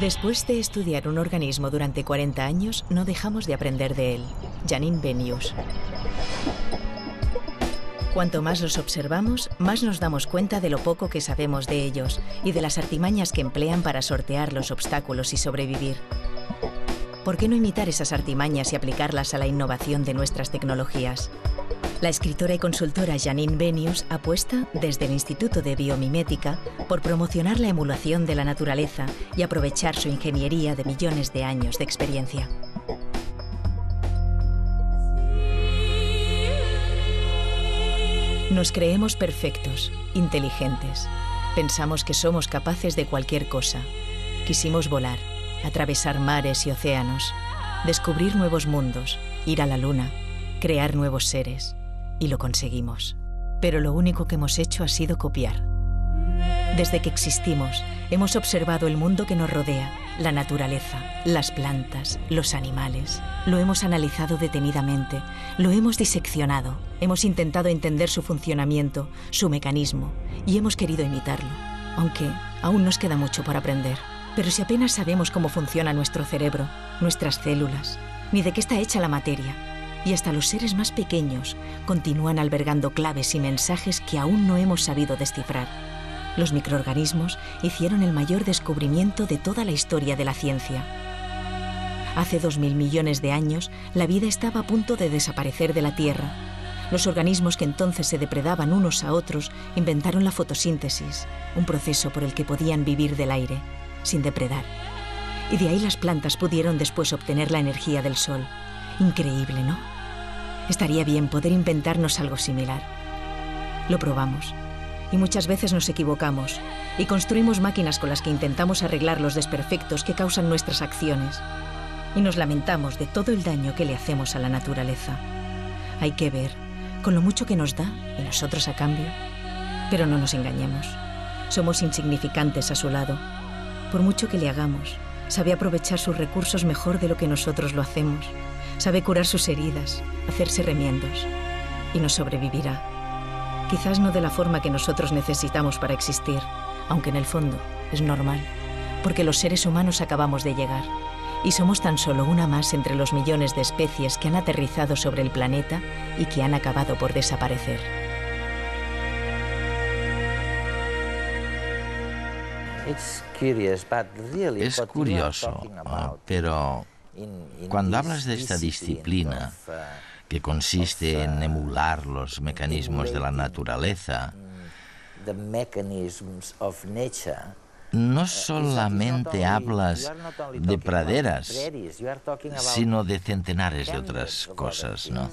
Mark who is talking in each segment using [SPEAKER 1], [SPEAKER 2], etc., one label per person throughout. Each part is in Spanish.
[SPEAKER 1] Después de estudiar un organismo durante 40 años, no dejamos de aprender de él. Janine Benyus. Cuanto más los observamos, más nos damos cuenta de lo poco que sabemos de ellos y de las artimañas que emplean para sortear los obstáculos y sobrevivir. ¿Por qué no imitar esas artimañas y aplicarlas a la innovación de nuestras tecnologías? La escritora y consultora Janine Benyus apuesta, desde el Instituto de Biomimética, por promocionar la emulación de la naturaleza y aprovechar su ingeniería de millones de años de experiencia. Nos creemos perfectos, inteligentes. Pensamos que somos capaces de cualquier cosa. Quisimos volar, atravesar mares y océanos, descubrir nuevos mundos, ir a la luna, crear nuevos seres. Y lo conseguimos. Pero lo único que hemos hecho ha sido copiar. Desde que existimos, hemos observado el mundo que nos rodea, la naturaleza, las plantas, los animales. Lo hemos analizado detenidamente, lo hemos diseccionado, hemos intentado entender su funcionamiento, su mecanismo, y hemos querido imitarlo, aunque aún nos queda mucho por aprender. Pero si apenas sabemos cómo funciona nuestro cerebro, nuestras células, ni de qué está hecha la materia, y hasta los seres más pequeños continúan albergando claves y mensajes que aún no hemos sabido descifrar. Los microorganismos hicieron el mayor descubrimiento de toda la historia de la ciencia. Hace 2000 millones de años, la vida estaba a punto de desaparecer de la Tierra. Los organismos que entonces se depredaban unos a otros inventaron la fotosíntesis, un proceso por el que podían vivir del aire, sin depredar. Y de ahí las plantas pudieron después obtener la energía del sol. Increíble, ¿no? Estaría bien poder inventarnos algo similar. Lo probamos. Y muchas veces nos equivocamos y construimos máquinas con las que intentamos arreglar los desperfectos que causan nuestras acciones. Y nos lamentamos de todo el daño que le hacemos a la naturaleza. Hay que ver, con lo mucho que nos da y nosotros a cambio. Pero no nos engañemos. Somos insignificantes a su lado. Por mucho que le hagamos, sabe aprovechar sus recursos mejor de lo que nosotros lo hacemos. Sabe curar sus heridas, hacerse remiendos. Y nos sobrevivirá. Quizás no de la forma que nosotros necesitamos para existir, aunque en el fondo es normal, porque los seres humanos acabamos de llegar. Y somos tan solo una más entre los millones de especies que han aterrizado sobre el planeta y que han acabado por desaparecer.
[SPEAKER 2] Es curioso, pero cuando hablas de esta disciplina, que consiste en emular los mecanismos de la naturaleza, no solamente hablas de praderas, sino de centenares de otras cosas, ¿no?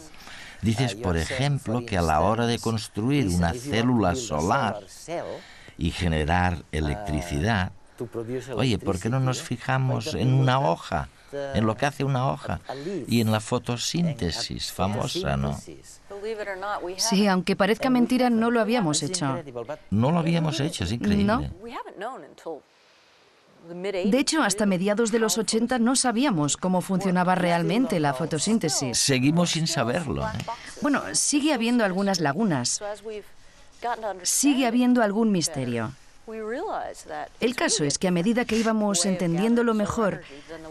[SPEAKER 2] Dices, por ejemplo, que a la hora de construir una célula solar y generar electricidad, oye, ¿por qué no nos fijamos en una hoja? En lo que hace una hoja y en la fotosíntesis famosa, ¿no?
[SPEAKER 3] Sí, aunque parezca mentira, no lo habíamos hecho.
[SPEAKER 2] No lo habíamos hecho, es increíble.
[SPEAKER 3] No. De hecho, hasta mediados de los 80 no sabíamos cómo funcionaba realmente la fotosíntesis.
[SPEAKER 2] Seguimos sin saberlo, ¿eh?
[SPEAKER 3] Bueno, sigue habiendo algunas lagunas. Sigue habiendo algún misterio. El caso es que a medida que íbamos entendiéndolo mejor,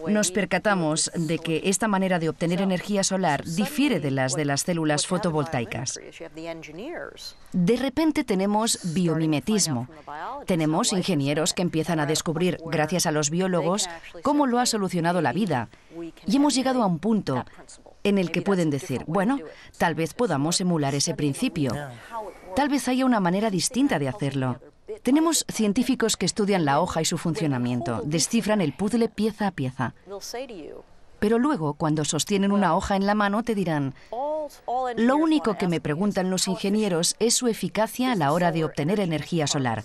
[SPEAKER 3] nos percatamos de que esta manera de obtener energía solar difiere de las células fotovoltaicas. De repente tenemos biomimetismo. Tenemos ingenieros que empiezan a descubrir, gracias a los biólogos, cómo lo ha solucionado la vida. Y hemos llegado a un punto en el que pueden decir, bueno, tal vez podamos emular ese principio. Tal vez haya una manera distinta de hacerlo. Tenemos científicos que estudian la hoja y su funcionamiento, descifran el puzzle pieza a pieza. Pero luego, cuando sostienen una hoja en la mano, te dirán, lo único que me preguntan los ingenieros es su eficacia a la hora de obtener energía solar.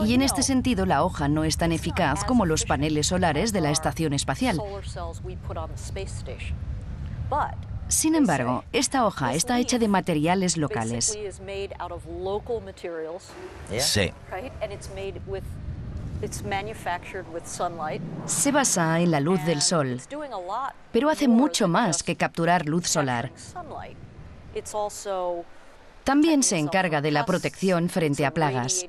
[SPEAKER 3] Y en este sentido, la hoja no es tan eficaz como los paneles solares de la estación espacial. Sin embargo, esta hoja está hecha de materiales locales.
[SPEAKER 2] Sí.
[SPEAKER 3] Se basa en la luz del sol, pero hace mucho más que capturar luz solar. También se encarga de la protección frente a plagas.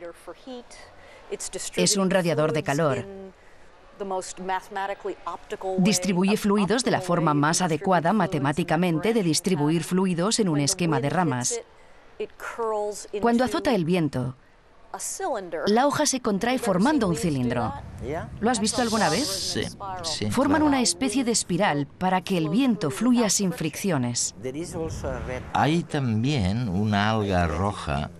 [SPEAKER 3] Es un radiador de calor. Distribuye fluidos de la forma más adecuada matemáticamente de distribuir fluidos en un esquema de ramas. Cuando azota el viento, la hoja se contrae formando un cilindro. ¿Lo has visto alguna vez?
[SPEAKER 2] Sí.
[SPEAKER 3] Forman una especie de espiral para que el viento fluya sin fricciones.
[SPEAKER 2] Hay también una alga roja,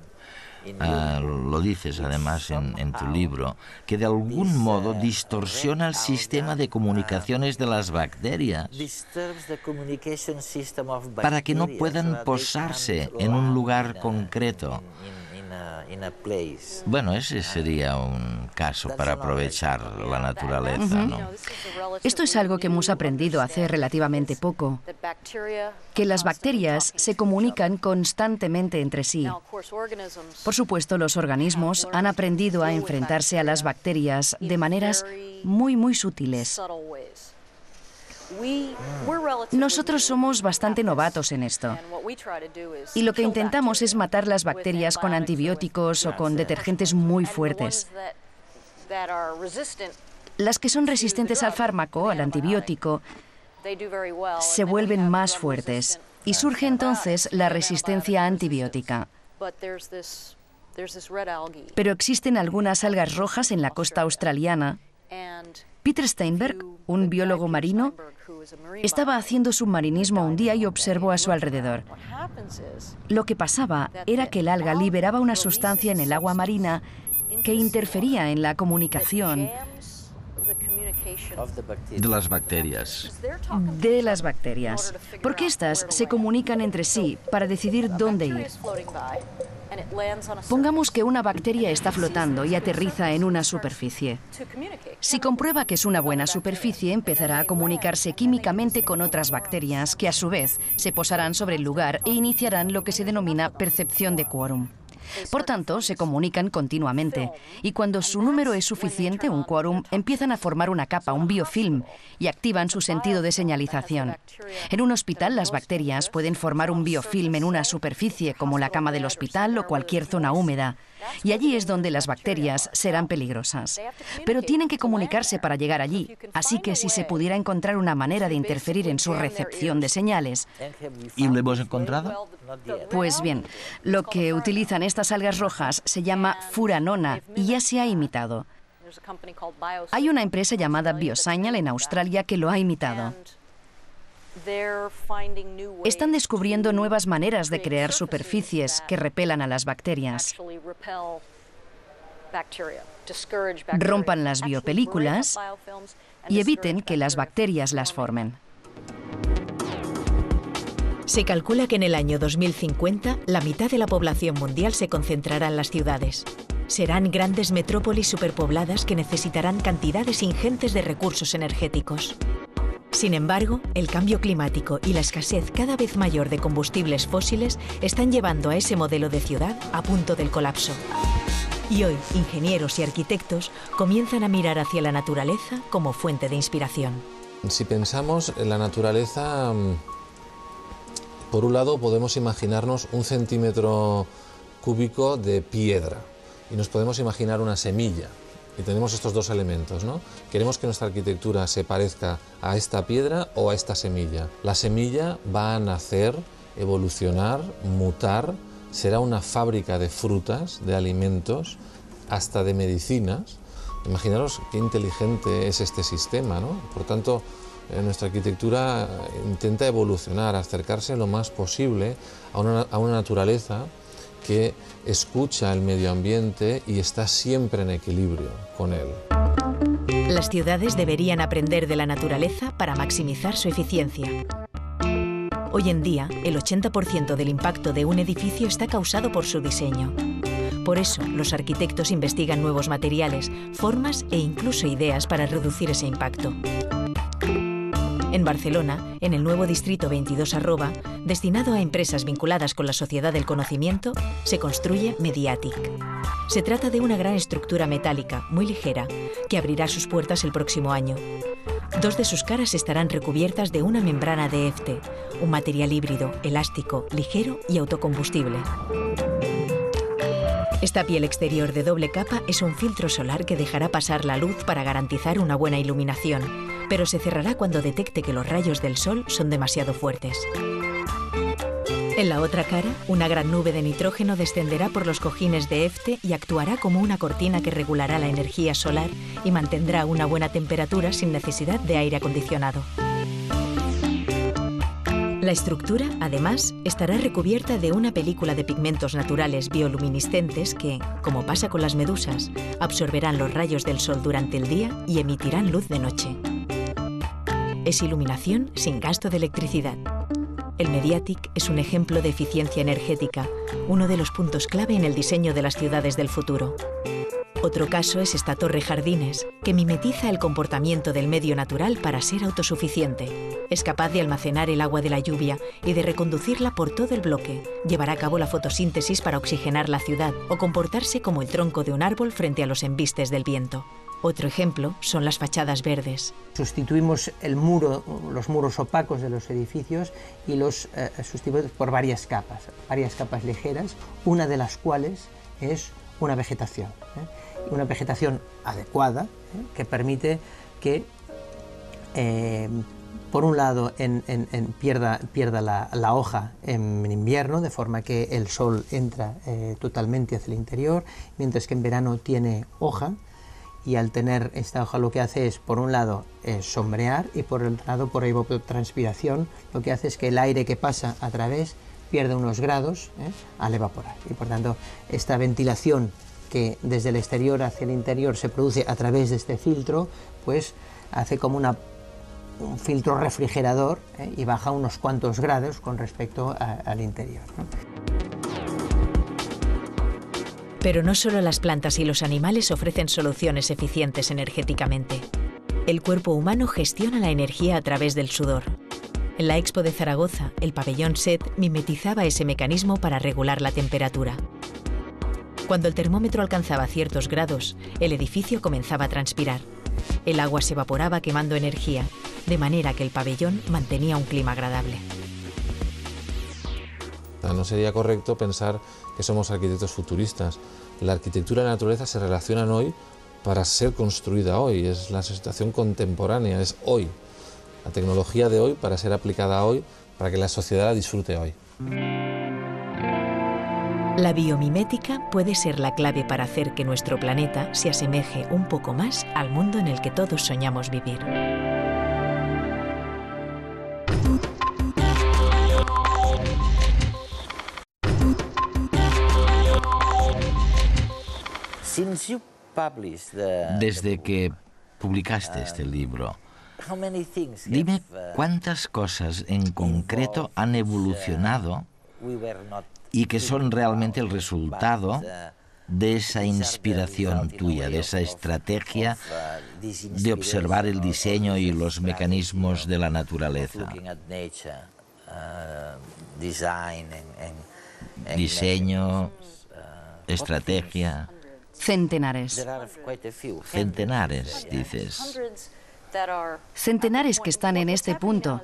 [SPEAKER 2] lo dices además en tu libro, que de algún modo distorsiona el sistema de comunicaciones de las bacterias para que no puedan posarse en un lugar concreto. Bueno, ese sería un caso para aprovechar la naturaleza, ¿no?
[SPEAKER 3] Esto es algo que hemos aprendido hace relativamente poco, que las bacterias se comunican constantemente entre sí. Por supuesto, los organismos han aprendido a enfrentarse a las bacterias de maneras muy sutiles. Nosotros somos bastante novatos en esto. Y lo que intentamos es matar las bacterias con antibióticos o con detergentes muy fuertes. Las que son resistentes al fármaco, al antibiótico, se vuelven más fuertes. Y surge entonces la resistencia antibiótica. Pero existen algunas algas rojas en la costa australiana. Peter Steinberg, un biólogo marino, estaba haciendo submarinismo un día y observó a su alrededor. Lo que pasaba era que el alga liberaba una sustancia en el agua marina que interfería en la comunicación
[SPEAKER 2] De las bacterias.
[SPEAKER 3] Porque éstas se comunican entre sí para decidir dónde ir. Pongamos que una bacteria está flotando y aterriza en una superficie. Si comprueba que es una buena superficie, empezará a comunicarse químicamente con otras bacterias que a su vez se posarán sobre el lugar e iniciarán lo que se denomina percepción de quórum. Por tanto, se comunican continuamente y cuando su número es suficiente, un quórum, empiezan a formar una capa, un biofilm, y activan su sentido de señalización. En un hospital, las bacterias pueden formar un biofilm en una superficie, como la cama del hospital o cualquier zona húmeda, y allí es donde las bacterias serán peligrosas. Pero tienen que comunicarse para llegar allí, así que si se pudiera encontrar una manera de interferir en su recepción de señales...
[SPEAKER 2] ¿Y lo hemos encontrado?
[SPEAKER 3] Pues bien, lo que utilizan estas algas rojas se llama furanona y ya se ha imitado. Hay una empresa llamada Biosignal en Australia que lo ha imitado. Están descubriendo nuevas maneras de crear superficies que repelan a las bacterias. Rompan las biopelículas y eviten que las bacterias las formen.
[SPEAKER 1] Se calcula que en el año 2050 la mitad de la población mundial se concentrará en las ciudades. Serán grandes metrópolis superpobladas que necesitarán cantidades ingentes de recursos energéticos. Sin embargo, el cambio climático y la escasez cada vez mayor de combustibles fósiles están llevando a ese modelo de ciudad a punto del colapso. Y hoy, ingenieros y arquitectos comienzan a mirar hacia la naturaleza como fuente de inspiración.
[SPEAKER 4] Si pensamos en la naturaleza, por un lado podemos imaginarnos un centímetro cúbico de piedra y nos podemos imaginar una semilla. Y tenemos estos dos elementos, ¿no? Queremos que nuestra arquitectura se parezca a esta piedra o a esta semilla. La semilla va a nacer, evolucionar, mutar, será una fábrica de frutas, de alimentos, hasta de medicinas. Imaginaros qué inteligente es este sistema, ¿no? Por tanto, nuestra arquitectura intenta evolucionar, acercarse lo más posible a una naturaleza que escucha el medio ambiente y está siempre en equilibrio con él.
[SPEAKER 1] Las ciudades deberían aprender de la naturaleza para maximizar su eficiencia. Hoy en día, el 80% del impacto de un edificio está causado por su diseño. Por eso, los arquitectos investigan nuevos materiales, formas e incluso ideas para reducir ese impacto. En Barcelona, en el nuevo distrito 22 Arroba, destinado a empresas vinculadas con la sociedad del conocimiento, se construye Mediatic. Se trata de una gran estructura metálica, muy ligera, que abrirá sus puertas el próximo año. 2 de sus caras estarán recubiertas de una membrana de EFTE, un material híbrido, elástico, ligero y autocombustible. Esta piel exterior de doble capa es un filtro solar que dejará pasar la luz para garantizar una buena iluminación, pero se cerrará cuando detecte que los rayos del sol son demasiado fuertes. En la otra cara, una gran nube de nitrógeno descenderá por los cojines de EFTE y actuará como una cortina que regulará la energía solar y mantendrá una buena temperatura sin necesidad de aire acondicionado. La estructura, además, estará recubierta de una película de pigmentos naturales bioluminiscentes que, como pasa con las medusas, absorberán los rayos del sol durante el día y emitirán luz de noche. Es iluminación sin gasto de electricidad. El Mediatic es un ejemplo de eficiencia energética, uno de los puntos clave en el diseño de las ciudades del futuro. Otro caso es esta torre jardines, que mimetiza el comportamiento del medio natural para ser autosuficiente. Es capaz de almacenar el agua de la lluvia y de reconducirla por todo el bloque. Llevará a cabo la fotosíntesis para oxigenar la ciudad o comportarse como el tronco de un árbol frente a los embistes del viento. Otro ejemplo son las fachadas verdes.
[SPEAKER 5] Sustituimos los muros opacos de los edificios y los sustituimos por varias capas ligeras, una de las cuales es una vegetación. Una vegetación adecuada, que permite que, por un lado, pierda la hoja en invierno, de forma que el sol entra totalmente hacia el interior, mientras que en verano tiene hoja, y al tener esta hoja lo que hace es, por un lado, sombrear, y por el otro lado, por evapotranspiración, lo que hace es que el aire que pasa a través pierde unos grados al evaporar. Y por tanto, esta ventilación que desde el exterior hacia el interior se produce a través de este filtro, pues hace como un filtro refrigerador y baja unos cuantos grados con respecto al interior, ¿no?
[SPEAKER 1] Pero no solo las plantas y los animales ofrecen soluciones eficientes energéticamente. El cuerpo humano gestiona la energía a través del sudor. En la Expo de Zaragoza, el pabellón SET mimetizaba ese mecanismo para regular la temperatura. Cuando el termómetro alcanzaba ciertos grados, el edificio comenzaba a transpirar. El agua se evaporaba quemando energía, de manera que el pabellón mantenía un clima agradable.
[SPEAKER 4] No sería correcto pensar que somos arquitectos futuristas. La arquitectura y la naturaleza se relacionan hoy para ser construida hoy. Es la situación contemporánea, es hoy. La tecnología de hoy para ser aplicada hoy, para que la sociedad la disfrute hoy.
[SPEAKER 1] La biomimética puede ser la clave para hacer que nuestro planeta se asemeje un poco más al mundo en el que todos soñamos vivir.
[SPEAKER 2] Desde que publicaste este libro, dime cuántas cosas en concreto han evolucionado y que son realmente el resultado de esa inspiración tuya, de esa estrategia de observar el diseño y los mecanismos de la naturaleza. Diseño, estrategia.
[SPEAKER 3] Centenares.
[SPEAKER 2] Centenares, dices.
[SPEAKER 3] Centenares que están en este punto.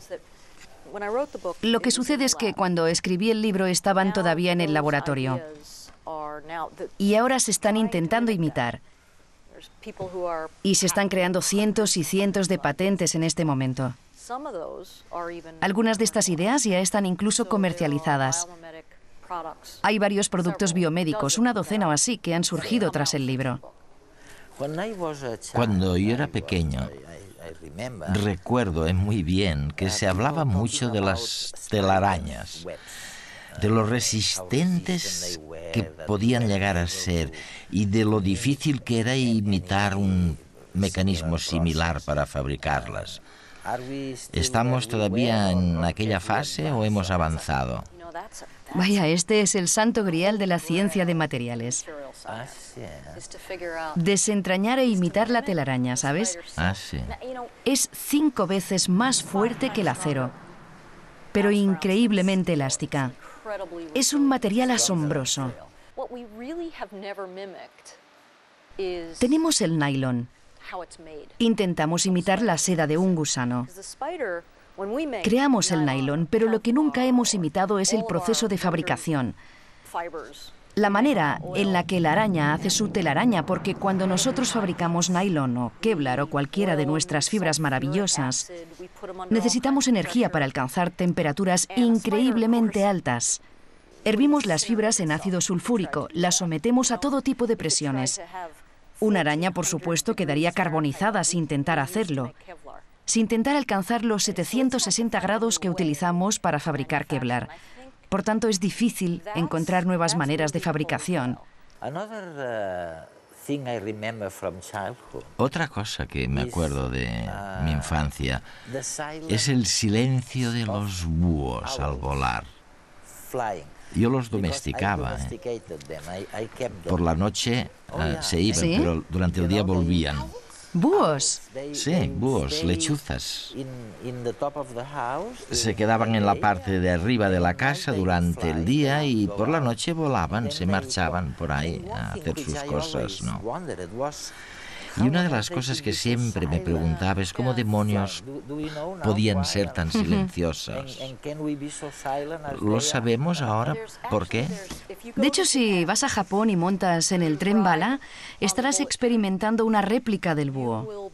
[SPEAKER 3] Lo que sucede es que cuando escribí el libro estaban todavía en el laboratorio y ahora se están intentando imitar y se están creando cientos y cientos de patentes en este momento. Algunas de estas ideas ya están incluso comercializadas. Hay varios productos biomédicos, una docena o así, que han surgido tras el libro.
[SPEAKER 2] Cuando yo era pequeño, recuerdo muy bien que se hablaba mucho de las telarañas, de lo resistentes que podían llegar a ser y de lo difícil que era imitar un mecanismo similar para fabricarlas. ¿Estamos todavía en aquella fase o hemos avanzado?
[SPEAKER 3] Vaya, este es el santo grial de la ciencia de materiales. Desentrañar e imitar la telaraña, ¿sabes?
[SPEAKER 2] Sí.
[SPEAKER 3] Es 5 veces más fuerte que el acero, pero increíblemente elástica. Es un material asombroso. Tenemos el nylon. Intentamos imitar la seda de un gusano. Creamos el nylon, pero lo que nunca hemos imitado es el proceso de fabricación. La manera en la que la araña hace su telaraña, porque cuando nosotros fabricamos nylon o Kevlar o cualquiera de nuestras fibras maravillosas, necesitamos energía para alcanzar temperaturas increíblemente altas. Hervimos las fibras en ácido sulfúrico, las sometemos a todo tipo de presiones. Una araña, por supuesto, quedaría carbonizada si intentara hacerlo, si intentara alcanzar los 760 grados que utilizamos para fabricar Kevlar. Por tanto, es difícil encontrar nuevas maneras de fabricación.
[SPEAKER 2] Otra cosa que me acuerdo de mi infancia es el silencio de los búhos al volar. Yo los domesticaba. Por la noche se iban,
[SPEAKER 3] ¿Sí?
[SPEAKER 2] pero durante el día volvían.
[SPEAKER 3] ¿Búhos?
[SPEAKER 2] Sí, búhos, lechuzas. Se quedaban en la parte de arriba de la casa durante el día y por la noche volaban, se marchaban por ahí a hacer sus cosas, ¿no? Y una de las cosas que siempre me preguntaba es cómo demonios podían ser tan silenciosas. ¿Lo sabemos ahora por qué?
[SPEAKER 3] De hecho, si vas a Japón y montas en el tren bala, estarás experimentando una réplica del búho.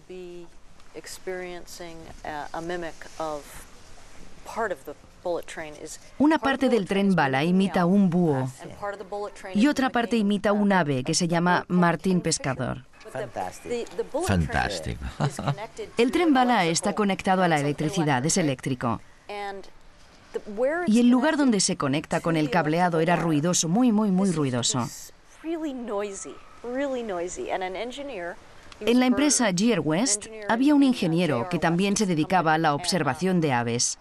[SPEAKER 3] Una parte del tren bala imita un búho y otra parte imita un ave que se llama martín pescador.
[SPEAKER 2] Fantástico.
[SPEAKER 3] El tren bala está conectado a la electricidad, es eléctrico. Y el lugar donde se conecta con el cableado era ruidoso, muy ruidoso. En la empresa Gear West había un ingeniero que también se dedicaba a la observación de aves.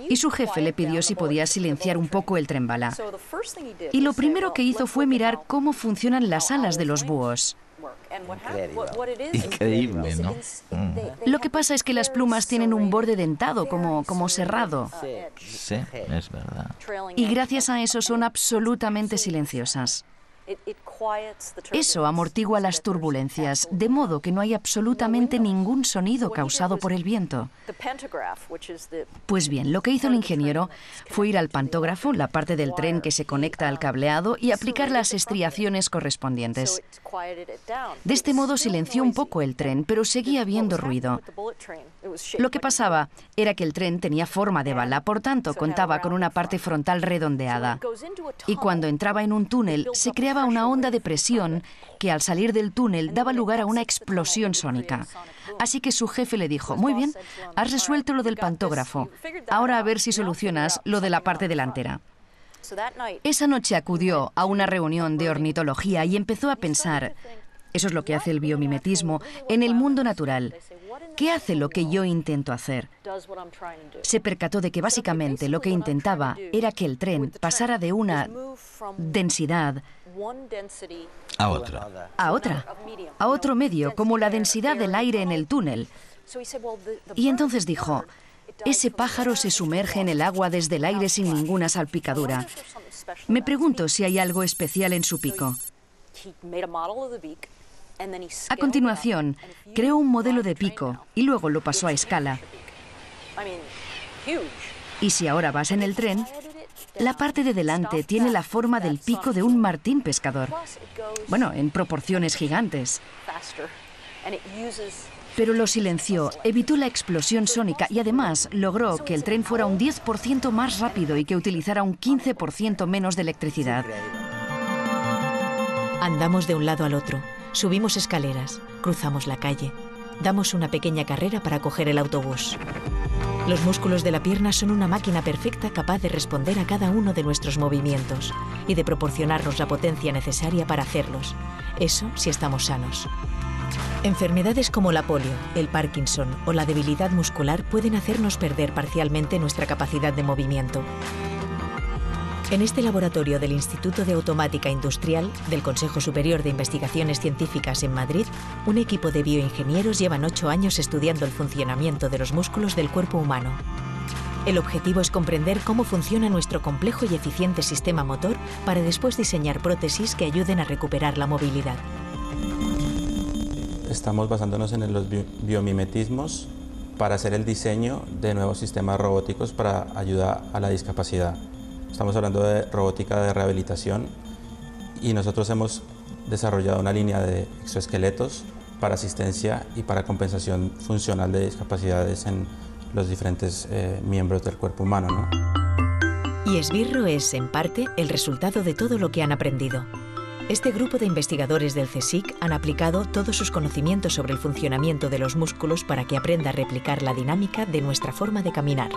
[SPEAKER 3] Y su jefe le pidió si podía silenciar un poco el tren bala. Y lo primero que hizo fue mirar cómo funcionan las alas de los búhos.
[SPEAKER 2] Increíble, ¿no?
[SPEAKER 3] Lo que pasa es que las plumas tienen un borde dentado, como cerrado.
[SPEAKER 2] Sí, es verdad.
[SPEAKER 3] Y gracias a eso son absolutamente silenciosas. Eso amortigua las turbulencias, de modo que no hay absolutamente ningún sonido causado por el viento. Pues bien, lo que hizo el ingeniero fue ir al pantógrafo, la parte del tren que se conecta al cableado, y aplicar las estriaciones correspondientes. De este modo silenció un poco el tren, pero seguía habiendo ruido. Lo que pasaba era que el tren tenía forma de bala, por tanto contaba con una parte frontal redondeada. Y cuando entraba en un túnel, se creaba una onda de presión que al salir del túnel daba lugar a una explosión sónica. Así que su jefe le dijo: muy bien, has resuelto lo del pantógrafo, ahora a ver si solucionas lo de la parte delantera. Esa noche acudió a una reunión de ornitología y empezó a pensar, eso es lo que hace el biomimetismo, en el mundo natural. ¿Qué hace lo que yo intento hacer? Se percató de que básicamente lo que intentaba era que el tren pasara de una densidad
[SPEAKER 2] A otra.
[SPEAKER 3] a otro medio, como la densidad del aire en el túnel. Y entonces dijo: ese pájaro se sumerge en el agua desde el aire sin ninguna salpicadura. Me pregunto si hay algo especial en su pico. A continuación, creó un modelo de pico y luego lo pasó a escala. Y si ahora vas en el tren, la parte de delante tiene la forma del pico de un martín pescador. Bueno, en proporciones gigantes. Pero lo silenció, evitó la explosión sónica y además logró que el tren fuera un 10% más rápido y que utilizara un 15% menos de electricidad.
[SPEAKER 1] Andamos de un lado al otro, subimos escaleras, cruzamos la calle, damos una pequeña carrera para coger el autobús. Los músculos de la pierna son una máquina perfecta capaz de responder a cada uno de nuestros movimientos y de proporcionarnos la potencia necesaria para hacerlos. Eso si estamos sanos. Enfermedades como la polio, el Parkinson o la debilidad muscular pueden hacernos perder parcialmente nuestra capacidad de movimiento. En este laboratorio del Instituto de Automática Industrial del Consejo Superior de Investigaciones Científicas en Madrid, un equipo de bioingenieros llevan 8 años estudiando el funcionamiento de los músculos del cuerpo humano. El objetivo es comprender cómo funciona nuestro complejo y eficiente sistema motor para después diseñar prótesis que ayuden a recuperar la movilidad.
[SPEAKER 6] Estamos basándonos en los biomimetismos para hacer el diseño de nuevos sistemas robóticos para ayudar a la discapacidad. Estamos hablando de robótica de rehabilitación y nosotros hemos desarrollado una línea de exoesqueletos para asistencia y para compensación funcional de discapacidades en los diferentes miembros del cuerpo humano, ¿no?
[SPEAKER 1] Y Esbirro es, en parte, el resultado de todo lo que han aprendido. Este grupo de investigadores del CSIC han aplicado todos sus conocimientos sobre el funcionamiento de los músculos para que aprenda a replicar la dinámica de nuestra forma de caminar.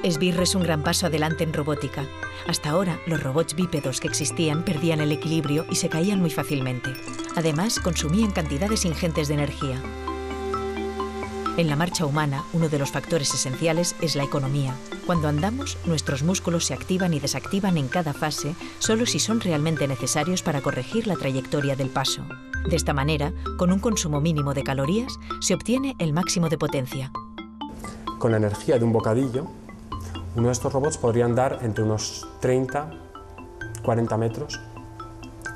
[SPEAKER 1] Esbirro es un gran paso adelante en robótica. Hasta ahora, los robots bípedos que existían perdían el equilibrio y se caían muy fácilmente. Además, consumían cantidades ingentes de energía. En la marcha humana, uno de los factores esenciales es la economía. Cuando andamos, nuestros músculos se activan y desactivan en cada fase, solo si son realmente necesarios para corregir la trayectoria del paso. De esta manera, con un consumo mínimo de calorías, se obtiene el máximo de potencia.
[SPEAKER 7] Con la energía de un bocadillo, uno de estos robots podría andar entre unos 30-40 metros,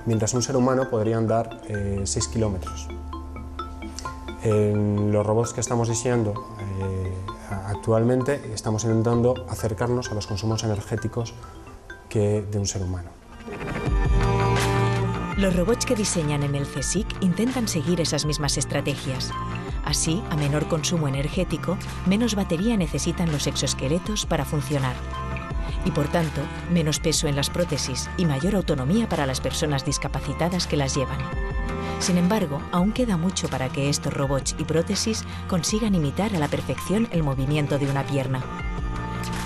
[SPEAKER 7] mientras un ser humano podría andar 6 kilómetros. En los robots que estamos diseñando actualmente estamos intentando acercarnos a los consumos energéticos de un ser humano.
[SPEAKER 1] Los robots que diseñan en el CSIC intentan seguir esas mismas estrategias. Así, a menor consumo energético, menos batería necesitan los exoesqueletos para funcionar. Y por tanto, menos peso en las prótesis y mayor autonomía para las personas discapacitadas que las llevan. Sin embargo, aún queda mucho para que estos robots y prótesis consigan imitar a la perfección el movimiento de una pierna.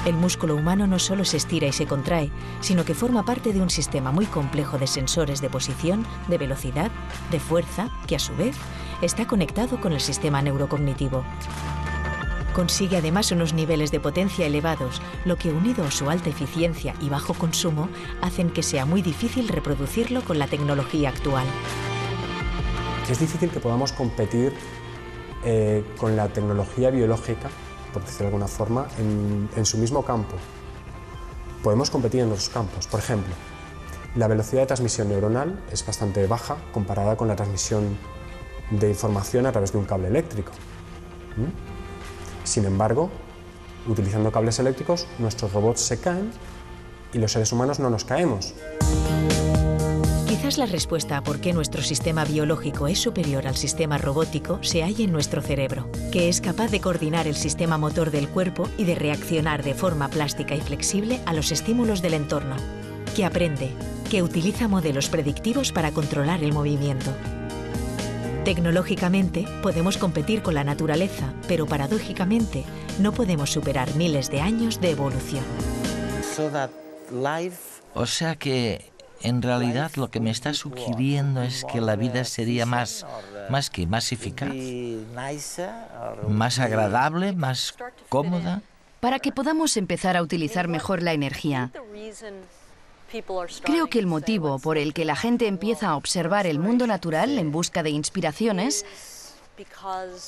[SPEAKER 1] El músculo humano no solo se estira y se contrae, sino que forma parte de un sistema muy complejo de sensores de posición, de velocidad, de fuerza, que a su vez está conectado con el sistema neurocognitivo. Consigue además unos niveles de potencia elevados, lo que unido a su alta eficiencia y bajo consumo, hacen que sea muy difícil reproducirlo con la tecnología actual.
[SPEAKER 7] Es difícil que podamos competir con la tecnología biológica, por decirlo de alguna forma, en su mismo campo. Podemos competir en otros campos. Por ejemplo, la velocidad de transmisión neuronal es bastante baja comparada con la transmisión de información a través de un cable eléctrico. Sin embargo, utilizando cables eléctricos, nuestros robots se caen y los seres humanos no nos caemos.
[SPEAKER 1] Quizás la respuesta a por qué nuestro sistema biológico es superior al sistema robótico se halla en nuestro cerebro, que es capaz de coordinar el sistema motor del cuerpo y de reaccionar de forma plástica y flexible a los estímulos del entorno, que aprende, que utiliza modelos predictivos para controlar el movimiento. Tecnológicamente, podemos competir con la naturaleza, pero paradójicamente, no podemos superar miles de años de evolución.
[SPEAKER 2] O sea que, en realidad, lo que me está sugiriendo es que la vida sería más eficaz, más agradable, más cómoda.
[SPEAKER 3] Para que podamos empezar a utilizar mejor la energía. Creo que el motivo por el que la gente empieza a observar el mundo natural en busca de inspiraciones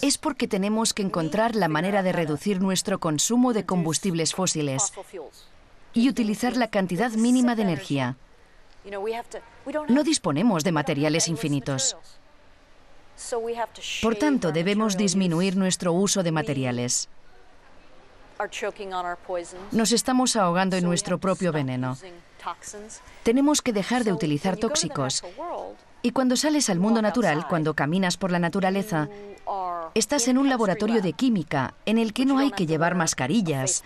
[SPEAKER 3] es porque tenemos que encontrar la manera de reducir nuestro consumo de combustibles fósiles y utilizar la cantidad mínima de energía. No disponemos de materiales infinitos. Por tanto, debemos disminuir nuestro uso de materiales. Nos estamos ahogando en nuestro propio veneno. Tenemos que dejar de utilizar tóxicos. Y cuando sales al mundo natural, cuando caminas por la naturaleza, estás en un laboratorio de química en el que no hay que llevar mascarillas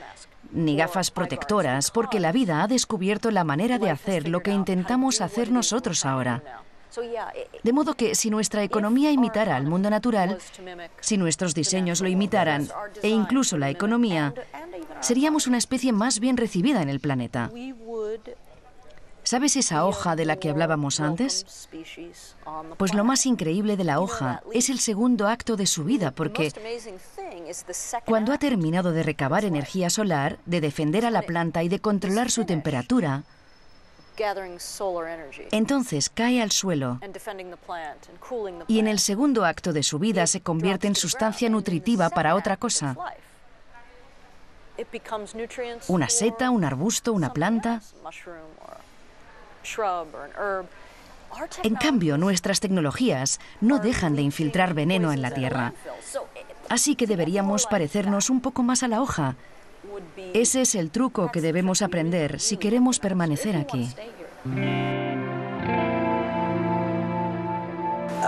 [SPEAKER 3] ni gafas protectoras, porque la vida ha descubierto la manera de hacer lo que intentamos hacer nosotros ahora. De modo que si nuestra economía imitara al mundo natural, si nuestros diseños lo imitaran, e incluso la economía, seríamos una especie más bien recibida en el planeta. ¿Sabes esa hoja de la que hablábamos antes? Pues lo más increíble de la hoja es el segundo acto de su vida, porque cuando ha terminado de recabar energía solar, de defender a la planta y de controlar su temperatura, Entonces cae al suelo y en el segundo acto de su vida se convierte en sustancia nutritiva para otra cosa. Una seta, un arbusto, una planta. En cambio, nuestras tecnologías no dejan de infiltrar veneno en la tierra. Así que deberíamos parecernos un poco más a la hoja. Ese es el truco que debemos aprender si queremos permanecer aquí.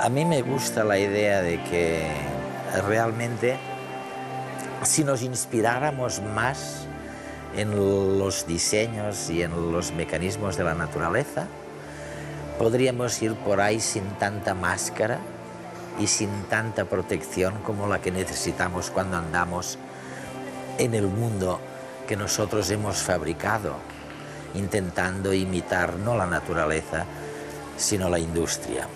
[SPEAKER 2] A mí me gusta la idea de que realmente si nos inspiráramos más en los diseños y en los mecanismos de la naturaleza, podríamos ir por ahí sin tanta máscara y sin tanta protección como la que necesitamos cuando andamos en el mundo que nosotros hemos fabricado, intentando imitar no la naturaleza, sino la industria.